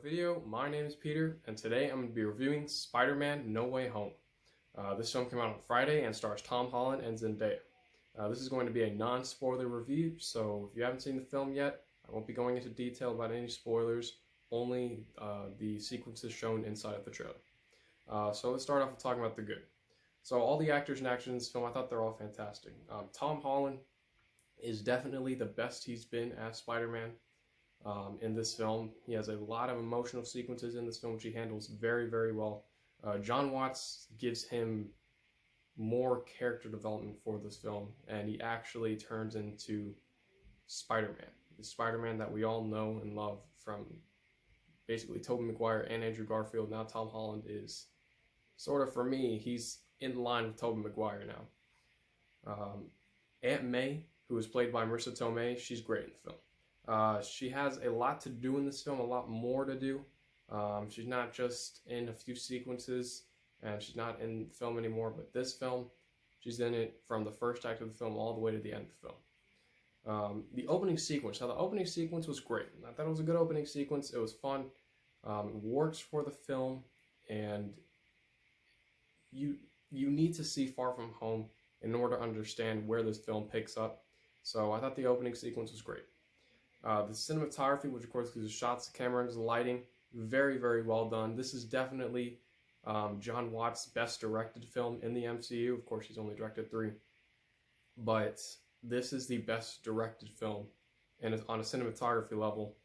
video. My name is Peter, and today I'm going to be reviewing Spider-Man No Way Home. This film came out on Friday and stars Tom Holland and Zendaya. This is going to be a non-spoiler review, so if you haven't seen the film yet, I won't be going into detail about any spoilers, only the sequences shown inside of the trailer. So let's start off with talking about the good. So all the actors and actors in this film, I thought they're all fantastic. Tom Holland is definitely the best he's been as Spider-Man. In this film, he has a lot of emotional sequences in this film, which he handles very, very well. Jon Watts gives him more character development for this film, and he actually turns into Spider-Man, the Spider-Man that we all know and love from basically Tobey Maguire and Andrew Garfield. Now Tom Holland is sort of, for me, he's in line with Tobey Maguire now. Aunt May, who is played by Marissa Tomei, she's great in the film. She has a lot to do in this film, a lot more to do. She's not just in a few sequences, and she's not in the film anymore, but this film, she's in it from the first act of the film all the way to the end of the film. The opening sequence. Now, the opening sequence was great. I thought it was a good opening sequence. It was fun. It works for the film, and you need to see Far From Home in order to understand where this film picks up. So I thought the opening sequence was great. The cinematography, which of course includes the shots, the camera, and the lighting, very, very well done. This is definitely Jon Watts' best directed film in the MCU. Of course, he's only directed 3. But this is the best directed film, and it's on a cinematography level,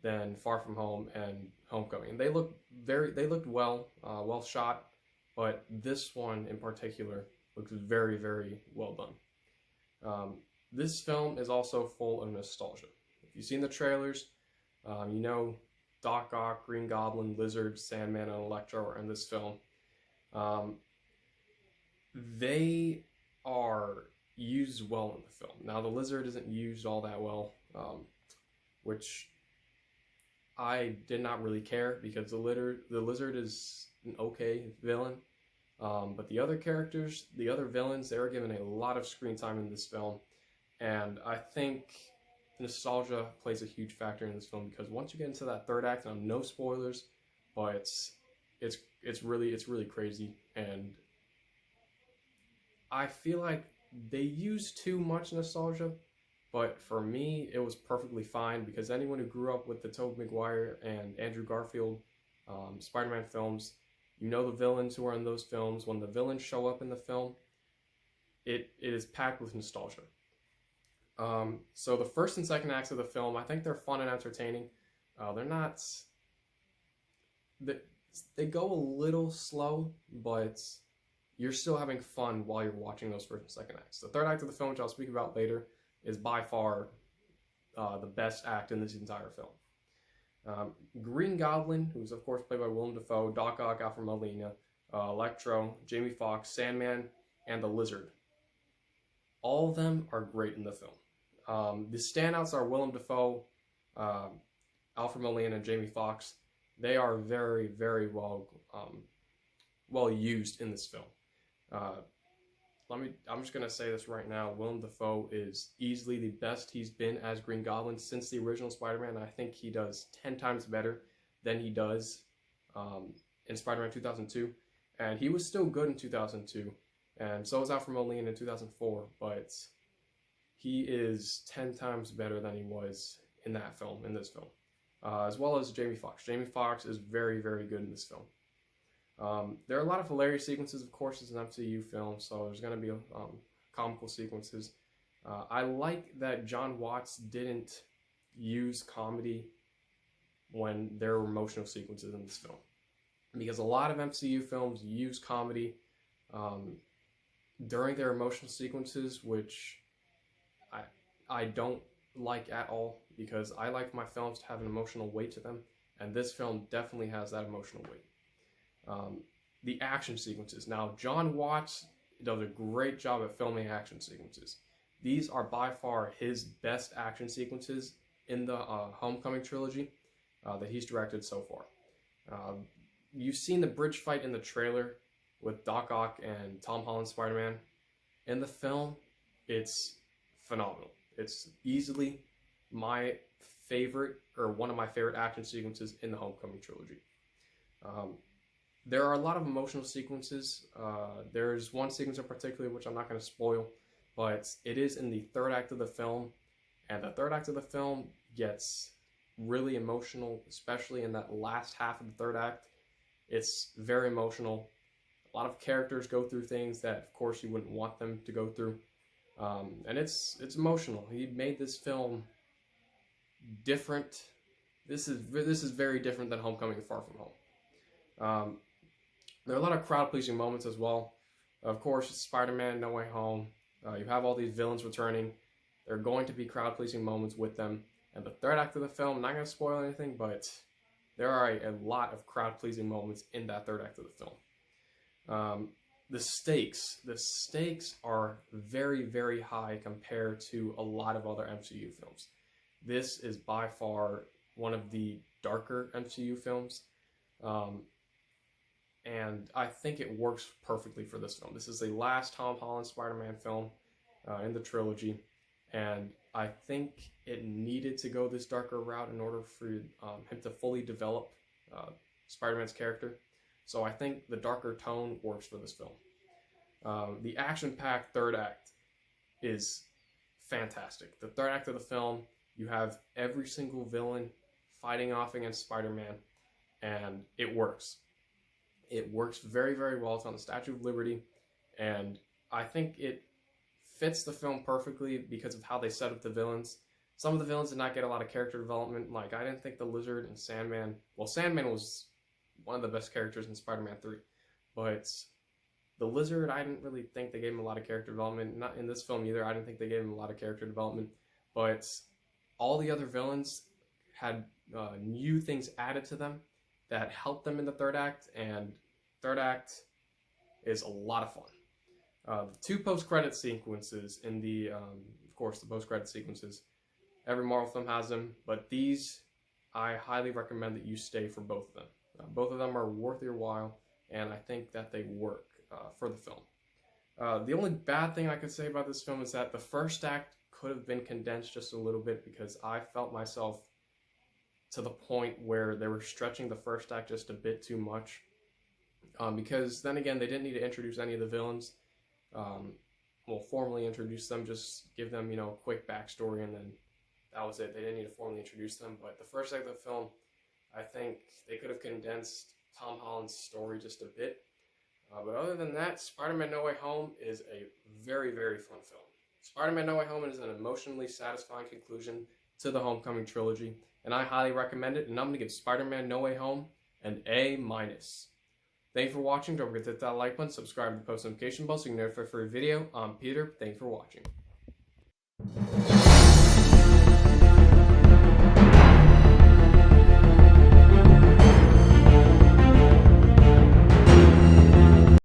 than Far From Home and Homecoming. And they looked well shot, but this one in particular looks very, very well done. This film is also full of nostalgia. If you've seen the trailers, you know Doc Ock, Green Goblin, Lizard, Sandman, and Electro are in this film. They are used well in the film. Now, the Lizard isn't used all that well, which I did not really care, because the Lizard is an okay villain. But the other characters, the other villains, they were given a lot of screen time in this film. And I think nostalgia plays a huge factor in this film, because once you get into that third act, and no spoilers, but it's really crazy, and I feel like they use too much nostalgia, but for me it was perfectly fine, because anyone who grew up with the Tobey Maguire and Andrew Garfield Spider-Man films, you know the villains who are in those films. When the villains show up in the film, it is packed with nostalgia. So the first and second acts of the film, I think they're fun and entertaining. They're not... They go a little slow, but you're still having fun while you're watching those first and second acts. The third act of the film, which I'll speak about later, is by far the best act in this entire film. Green Goblin, who's of course played by Willem Dafoe, Doc Ock, Alfred Molina, Electro, Jamie Foxx, Sandman, and the Lizard. All of them are great in the film. The standouts are Willem Dafoe, Alfred Molina, and Jamie Foxx. They are very, very well used in this film. I'm just gonna say this right now. Willem Dafoe is easily the best he's been as Green Goblin since the original Spider-Man. I think he does 10 times better than he does in Spider-Man 2002, and he was still good in 2002. And so is Alfred Molina in 2004, but he is 10 times better than he was in that film, in this film. As well as Jamie Foxx. Jamie Foxx is very, very good in this film. There are a lot of hilarious sequences, of course. It's an MCU film, so there's going to be comical sequences. I like that Jon Watts didn't use comedy when there were emotional sequences in this film, because a lot of MCU films use comedy during their emotional sequences, which I don't like at all, because I like my films to have an emotional weight to them, and this film definitely has that emotional weight. The action sequences. Now, Jon Watts does a great job at filming action sequences. These are by far his best action sequences in the Homecoming trilogy that he's directed so far. You've seen the bridge fight in the trailer with Doc Ock and Tom Holland Spider-Man. In the film, it's phenomenal. It's easily my favorite, or one of my favorite action sequences in the Homecoming trilogy. There are a lot of emotional sequences. There's one sequence in particular which I'm not going to spoil, but it is in the third act of the film, and the third act of the film gets really emotional, especially in that last half of the third act. It's very emotional. A lot of characters go through things that, of course, you wouldn't want them to go through, and it's emotional. He made this film different. This is very different than Homecoming and Far From Home. There are a lot of crowd-pleasing moments as well. Of course, Spider-Man No Way Home. You have all these villains returning. There are going to be crowd-pleasing moments with them. And the third act of the film, I'm not going to spoil anything, but there are a lot of crowd-pleasing moments in that third act of the film. The stakes are very, very high compared to a lot of other MCU films. This is by far one of the darker MCU films. And I think it works perfectly for this film. This is the last Tom Holland Spider-Man film in the trilogy, and I think it needed to go this darker route in order for him to fully develop Spider-Man's character. So I think the darker tone works for this film. The action-packed third act is fantastic. The third act of the film, you have every single villain fighting off against Spider-Man, and it works. It works very, very well. It's on the Statue of Liberty, and I think it fits the film perfectly because of how they set up the villains. Some of the villains did not get a lot of character development. Like, I didn't think the Lizard and Sandman... Well, Sandman was one of the best characters in Spider-Man 3, but the Lizard, I didn't really think they gave him a lot of character development. Not in this film either. I didn't think they gave him a lot of character development, but all the other villains had new things added to them that helped them in the third act, and third act is a lot of fun. The two post-credit sequences in the, of course, the post-credit sequences, every Marvel film has them, but these, I highly recommend that you stay for both of them. Both of them are worth your while, and I think that they work for the film. The only bad thing I could say about this film is that the first act could have been condensed just a little bit, because I felt myself to the point where they were stretching the first act just a bit too much. Because then again, they didn't need to introduce any of the villains. Formally introduce them, just give them, a quick backstory, and then that was it. They didn't need to formally introduce them. But the first act of the film, I think they could have condensed Tom Holland's story just a bit. But other than that, Spider-Man No Way Home is a very, very fun film. Spider-Man No Way Home is an emotionally satisfying conclusion to the Homecoming trilogy, and I highly recommend it, and I'm going to give Spider-Man No Way Home an A-. Thank you for watching. Don't forget to hit that like button, subscribe to the post notification bell so you can get notified for a video. I'm Peter. Thanks for watching.